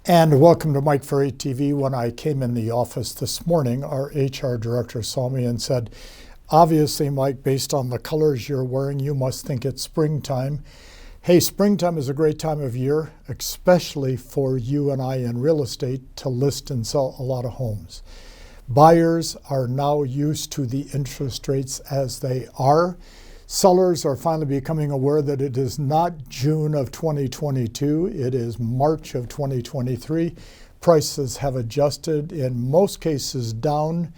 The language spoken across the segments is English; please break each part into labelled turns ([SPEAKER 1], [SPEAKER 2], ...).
[SPEAKER 1] And welcome to Mike Ferry TV. When I came in the office this morning, our HR director saw me and said, obviously, Mike, based on the colors you're wearing, you must think it's springtime. Hey, springtime is a great time of year, especially for you and I in real estate to list and sell a lot of homes. Buyers are now used to the interest rates as they are. Sellers are finally becoming aware that it is not June of 2022, it is March of 2023. Prices have adjusted, in most cases down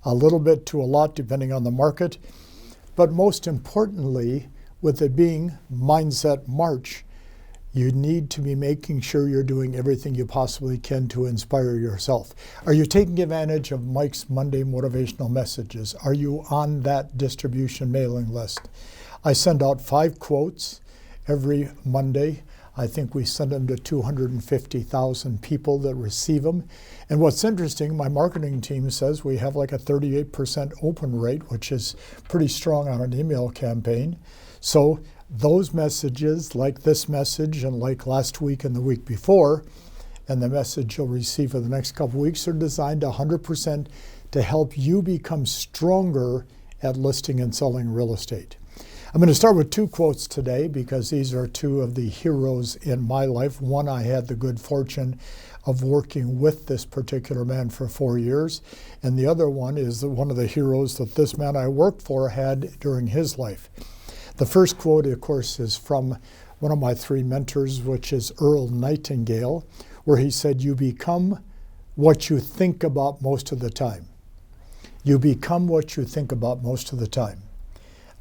[SPEAKER 1] a little bit to a lot depending on the market. But most importantly, with it being Mindset March, you need to be making sure you're doing everything you possibly can to inspire yourself. Are you taking advantage of Mike's Monday motivational messages? Are you on that distribution mailing list? I send out 5 quotes every Monday. I think we send them to 250,000 people that receive them. And what's interesting, my marketing team says we have like a 38% open rate, which is pretty strong on an email campaign. So those messages, like this message and like last week and the week before, and the message you'll receive for the next couple of weeks, are designed 100% to help you become stronger at listing and selling real estate. I'm going to start with 2 quotes today because these are 2 of the heroes in my life. One, I had the good fortune of working with this particular man for 4 years. And the other one is one of the heroes that this man I worked for had during his life. The first quote, of course, is from one of my 3 mentors, which is Earl Nightingale, where he said, "You become what you think about most of the time." You become what you think about most of the time.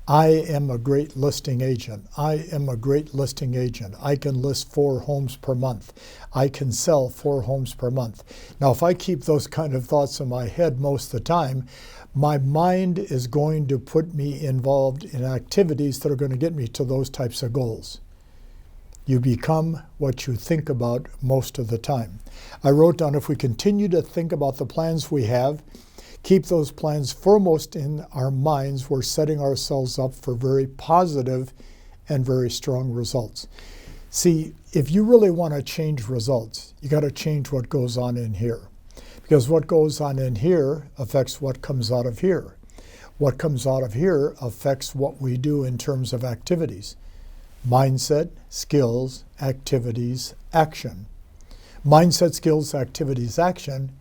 [SPEAKER 1] I am a great listing agent. I am a great listing agent. I can list 4 homes per month. I can sell 4 homes per month. Now, if I keep those kind of thoughts in my head most of the time, my mind is going to put me involved in activities that are going to get me to those types of goals. You become what you think about most of the time. I wrote down, if we continue to think about the plans we have, keep those plans foremost in our minds, we're setting ourselves up for very positive and very strong results. See, if you really want to change results, you got to change what goes on in here. Because what goes on in here affects what comes out of here. What comes out of here affects what we do in terms of activities. Mindset, skills, activities, action. Mindset, skills, activities, action.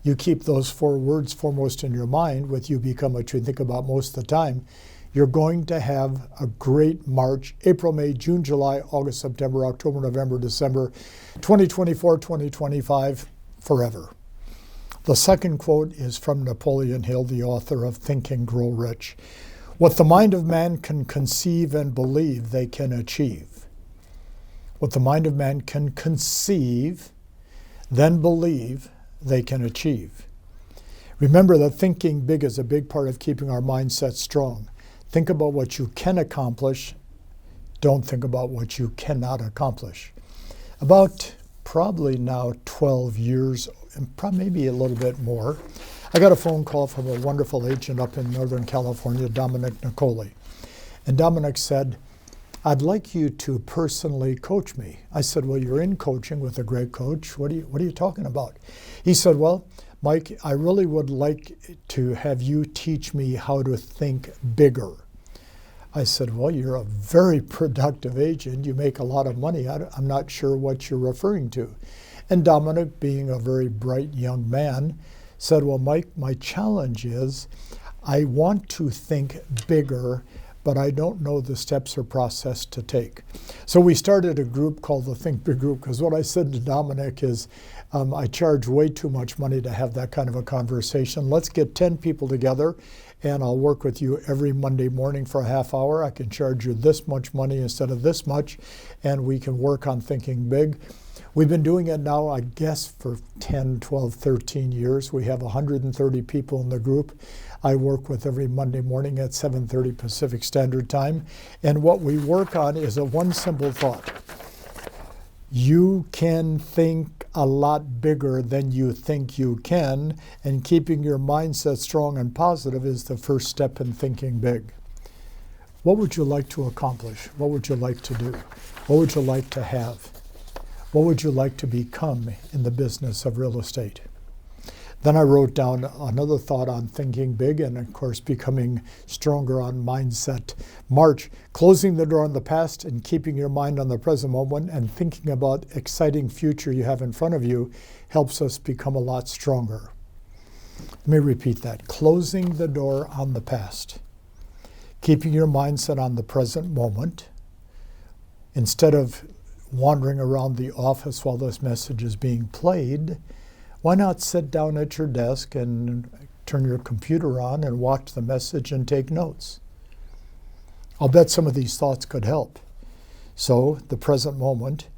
[SPEAKER 1] You keep those 4 words foremost in your mind with you become what you think about most of the time. You're going to have a great March, April, May, June, July, August, September, October, November, December, 2024, 2025, forever. The second quote is from Napoleon Hill, the author of Think and Grow Rich. What the mind of man can conceive and believe, they can achieve. What the mind of man can conceive, then believe, they can achieve. Remember that thinking big is a big part of keeping our mindset strong. Think about what you can accomplish. Don't think about what you cannot accomplish. About probably now 12 years, and probably maybe a little bit more, I got a phone call from a wonderful agent up in Northern California, Dominic Nicoli. And Dominic said, "I'd like you to personally coach me." I said, "Well, you're in coaching with a great coach. What are you talking about?" He said, "Well, Mike, I really would like to have you teach me how to think bigger." I said, "Well, you're a very productive agent. You make a lot of money. I'm not sure what you're referring to." And Dominic, being a very bright young man, said, "Well, Mike, my challenge is I want to think bigger, but I don't know the steps or process to take." So we started a group called the Think Big Group, because what I said to Dominic is, I charge way too much money to have that kind of a conversation. Let's get 10 people together, and I'll work with you every Monday morning for a half hour. I can charge you this much money instead of this much, and we can work on thinking big. We've been doing it now, I guess, for 10, 12, 13 years. We have 130 people in the group. I work with every Monday morning at 7:30 Pacific Standard Time. And what we work on is one simple thought. You can think a lot bigger than you think you can, and keeping your mindset strong and positive is the first step in thinking big. What would you like to accomplish? What would you like to do? What would you like to have? What would you like to become in the business of real estate? Then I wrote down another thought on thinking big and, of course, becoming stronger on mindset. March, closing the door on the past and keeping your mind on the present moment and thinking about exciting future you have in front of you helps us become a lot stronger. Let me repeat that. Closing the door on the past. Keeping your mindset on the present moment. Instead of wandering around the office while this message is being played, why not sit down at your desk and turn your computer on and watch the message and take notes? I'll bet some of these thoughts could help. So, the present moment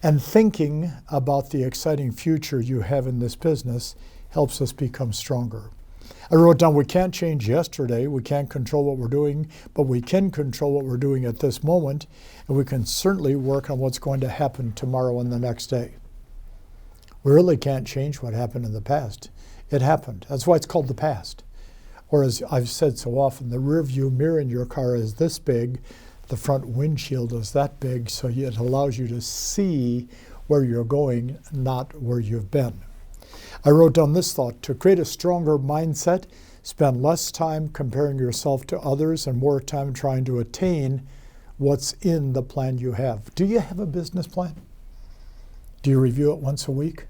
[SPEAKER 1] and thinking about the exciting future you have in this business helps us become stronger. I wrote down we can't change yesterday, we can't control what we're doing, but we can control what we're doing at this moment, and we can certainly work on what's going to happen tomorrow and the next day. We really can't change what happened in the past. It happened. That's why it's called the past. Or as I've said so often, the rear view mirror in your car is this big, the front windshield is that big, so it allows you to see where you're going, not where you've been. I wrote down this thought: to create a stronger mindset, spend less time comparing yourself to others and more time trying to attain what's in the plan you have. Do you have a business plan? Do you review it once a week?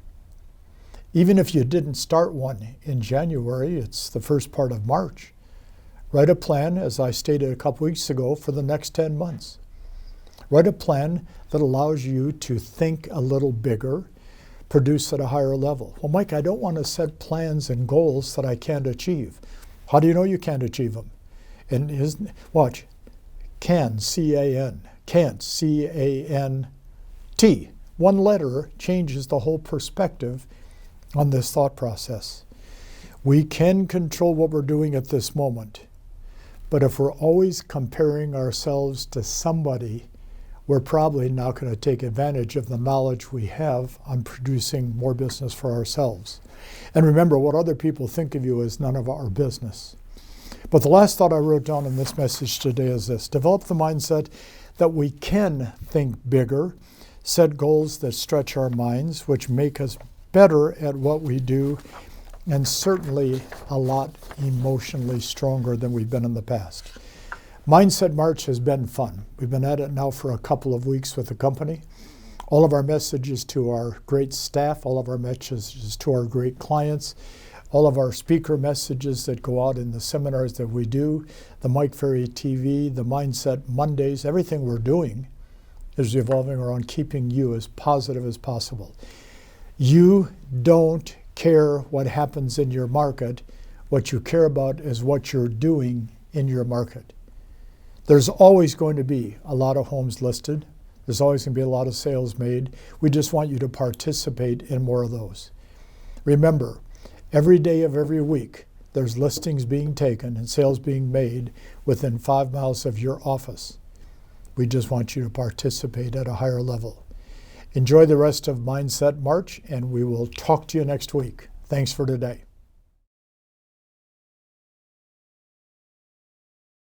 [SPEAKER 1] Even if you didn't start one in January, it's the first part of March. Write a plan, as I stated a couple weeks ago, for the next 10 months. Write a plan that allows you to think a little bigger, produce at a higher level. Well, Mike, I don't want to set plans and goals that I can't achieve. How do you know you can't achieve them? And watch, can, C-A-N, can't, C-A-N-T. One letter changes the whole perspective on this thought process. We can control what we're doing at this moment, but if we're always comparing ourselves to somebody, we're probably not going to take advantage of the knowledge we have on producing more business for ourselves. And remember, what other people think of you is none of our business. But the last thought I wrote down in this message today is this: develop the mindset that we can think bigger, set goals that stretch our minds, which make us better at what we do, and certainly a lot emotionally stronger than we've been in the past. Mindset March has been fun. We've been at it now for a couple of weeks with the company. All of our messages to our great staff, all of our messages to our great clients, all of our speaker messages that go out in the seminars that we do, the Mike Ferry TV, the Mindset Mondays, everything we're doing is revolving around keeping you as positive as possible. You don't care what happens in your market. What you care about is what you're doing in your market. There's always going to be a lot of homes listed. There's always going to be a lot of sales made. We just want you to participate in more of those. Remember, every day of every week, there's listings being taken and sales being made within 5 miles of your office. We just want you to participate at a higher level. Enjoy the rest of Mindset March, and we will talk to you next week. Thanks for today.